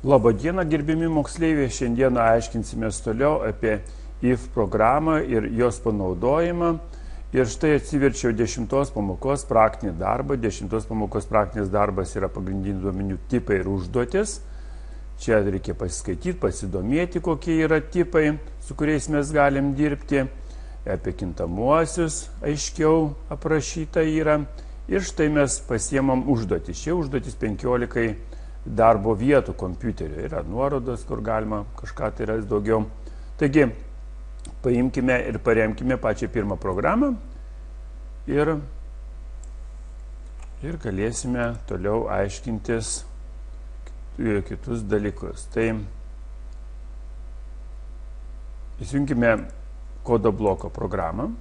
Labadiena, gerbiami moksleiviai. Šiandieną aiškinsimės toliau apie IF programą ir jos panaudojimą. Ir štai atsiverčiau 10 pamokos praktinį darbą. 10 pamokos praktinis darbas yra pagrindinių duomenių tipai ir užduotis. Čia reikia pasiskaityti, pasidomėti, kokie yra tipai, su kuriais mes galim dirbti. Apie kintamuosius aiškiau aprašyta yra. Ir štai mes pasiemam užduotis. Šie užduotis 15 darbo vietų kompiuterio. Yra nuorodos, kur galima kažką tai rasti daugiau. Taigi, paimkime ir paremkime pačią pirmą programą ir galėsime toliau aiškintis kitus dalykus. Tai įsijunkime kodo bloko programą.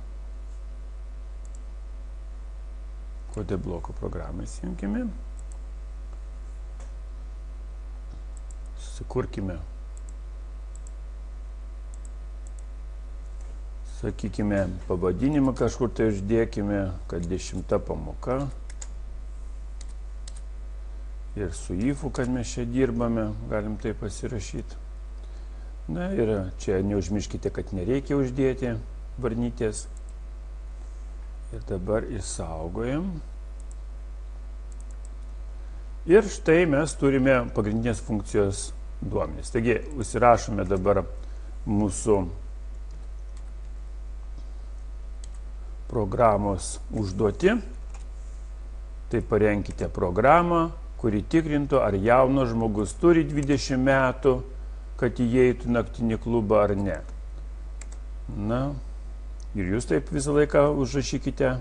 Kodo bloko programą įsijunkime. Susikurkime, sakykime, pavadinimą kažkur tai uždėkime, kad 10 pamoka. Ir su IF-u, kad mes čia dirbame, galim tai pasirašyti. Na ir čia neužmirškite, kad nereikia uždėti varnytės. Ir dabar išsaugojam. Ir štai mes turime pagrindinės funkcijos duomenys. Taigi, užsirašome dabar mūsų programos užduotį. Tai parenkite programą, kuri tikrintų, ar jaunas žmogus turi 20 metų, kad įeitų naktinį klubą ar ne. Na, ir jūs taip visą laiką užrašykite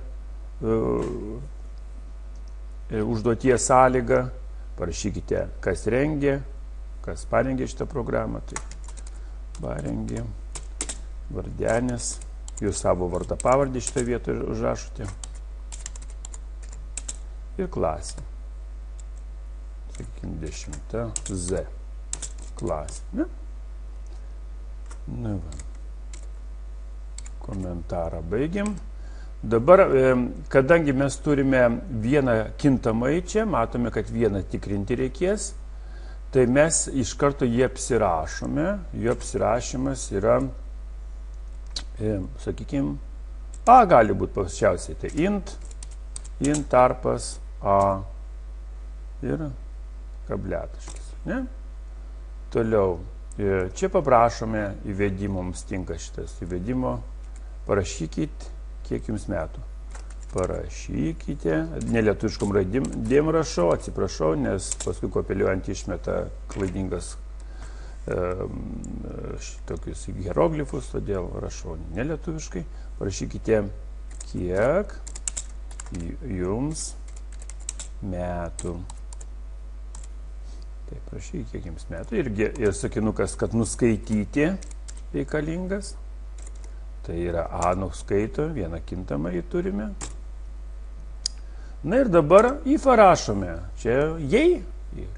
užduoties sąlygą, parašykite, kas rengė, kas parengė šitą programą. Tai parengė vardenis, jūs savo vardą pavardę šitą vietą užrašote. Ir klasė. Sakykime, 10 Z klasė. Ne? Na, va. Komentarą baigiam. Dabar, kadangi mes turime vieną kintamąjį čia, matome, kad vieną tikrinti reikės, tai mes iš karto jį apsirašome. Jo apsirašymas yra, sakykime, A gali būti paprasčiausiai. Tai int tarpas A ir kabletaškis. Ne? Toliau, čia paprašome įvedimo, mums tinka šitas įvedimo, parašykit, kiek jums metų. Parašykite, nelietuviškom raidėm rašau, atsiprašau, nes paskui kopeliuojant išmeta klaidingas tokius hieroglifus, todėl rašau nelietuviškai. Parašykite, kiek jums metų. Taip, prašykite, kiek jums metų. Ir sakinukas, kad nuskaityti reikalingas. Tai yra A nuskaito, vieną kintamą jį turime. Na ir dabar IF rašome. Čia jei,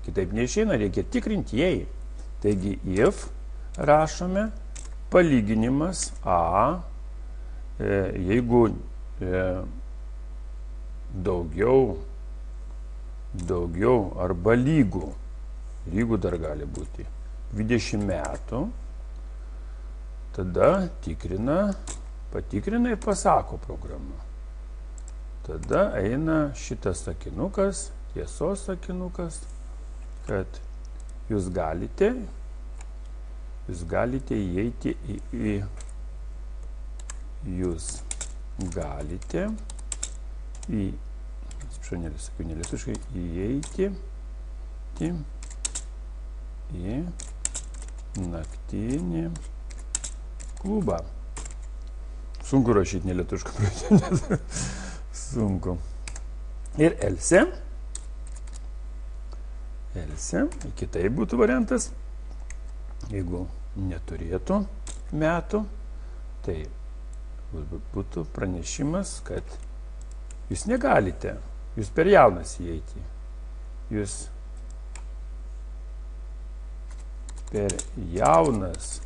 kitaip neišeina, reikia tikrinti jei. Taigi IF rašome, palyginimas A, jeigu daugiau arba lygų, dar gali būti 20 metų, tada patikrina ir pasako programa. Tada eina šitas sakinukas, tiesos sakinukas, kad jūs galite įeiti įeiti į naktinį klubą. Sunku rašyti nelietuvišką. Sunku. Ir else, kitai būtų variantas, jeigu neturėtų metų, tai būtų pranešimas, kad jūs negalite, jūs per jaunas įeiti. Jūs per jaunas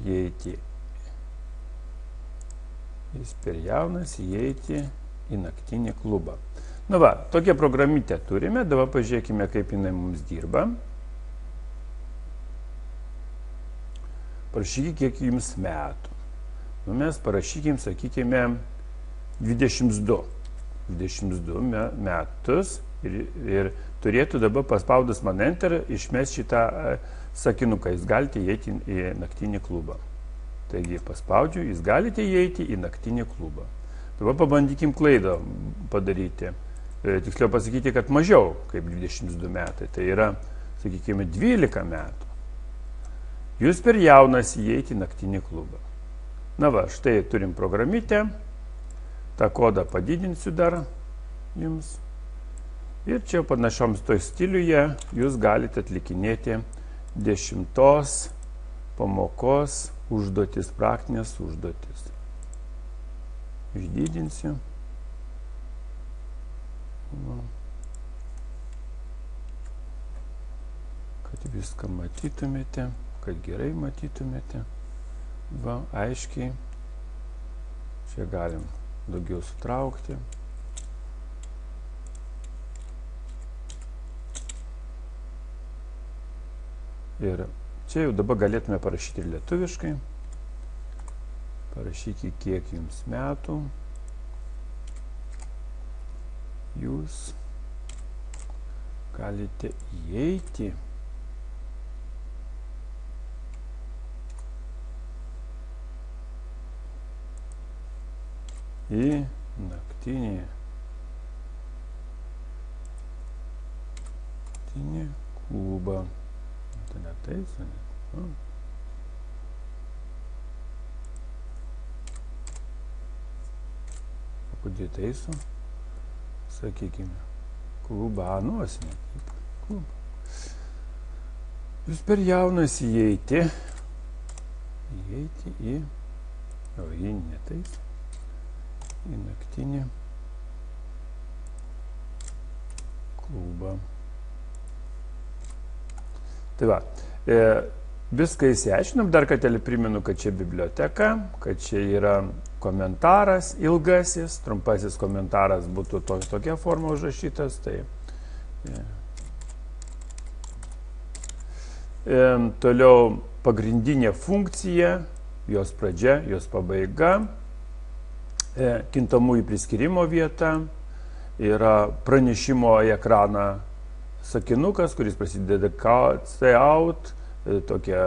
įeiti. Jis per jaunas įeiti į naktinį klubą. Na va, tokią programytę turime, dabar pažiūrėkime, kaip jinai mums dirba. Parašykime, kiek jums metų. Nu, mes parašykime, sakykime, 22 metus ir turėtų dabar paspaudus man Enter išmesti šitą sakinuką, jūs galite įeiti į naktinį klubą. Taigi paspaudžiu, jūs galite įeiti į naktinį klubą. Dabar pabandykim klaidą padaryti. Tiksliau pasakyti, kad mažiau kaip 22 metai. Tai yra, sakykime, 12 metų. Jūs per jaunas įeiti į naktinį klubą. Na va, štai turim programytę. tą kodą padidinsiu dar jums. Ir čia panašioms toj stiliuje jūs galite atlikinėti 10 pamokos užduotis, praktinės užduotis. Išdidinsiu. Kad viską matytumėte, kad gerai matytumėte. Va, aiškiai. Čia galim daugiau sutraukti. Ir čia jau dabar galėtume parašyti ir lietuviškai. Parašykite, kiek jums metų. Jūs galite įeiti į naktinį klubą. Tai ne tais, ne. O kodėl taisu? Sakykime, klubą, nuosime. Jūs per jaunas įeiti į, o jį netais, į naktinį klubą. Tai va, viską įsiaiškinom, dar kartelį primenu, kad čia biblioteka, kad čia yra komentaras ilgasis, trumpasis komentaras būtų tokia forma užrašytas. Tai, toliau pagrindinė funkcija, jos pradžia, jos pabaiga, kintamųjų priskirimo vieta, yra pranešimo į ekraną sakinukas, kuris prasideda stay out, tokie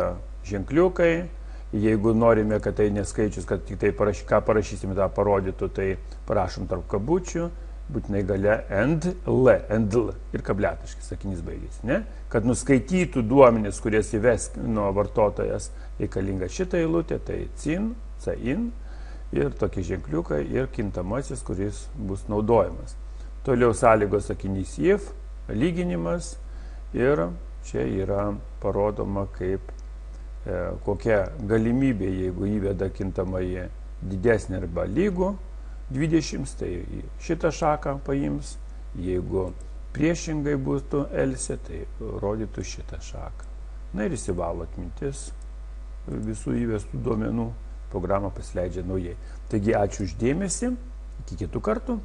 ženkliukai. Jeigu norime, kad tai neskaičius, kad tik tai ką parašysime, tą parodytų, tai parašom tarp kabučių, būtinai gale end l ir kabletiškai sakinys baigėsi, ne? Kad nuskaitytų duomenis, kurias įves nuo vartotojas reikalinga šitą eilutę, tai cin ir tokie ženkliukai ir kintamasis, kuris bus naudojamas. Toliau sąlygos sakinys if, lyginimas ir čia yra parodoma kaip kokia galimybė, jeigu įveda kintamąjį didesnį arba lygų 20, tai šitą šaką paims, jeigu priešingai būtų else, tai rodytų šitą šaką. Na ir įsivalo atmintis visų įvestų duomenų, programą pasileidžia naujai. Taigi ačiū uždėmesį, iki kitų kartų.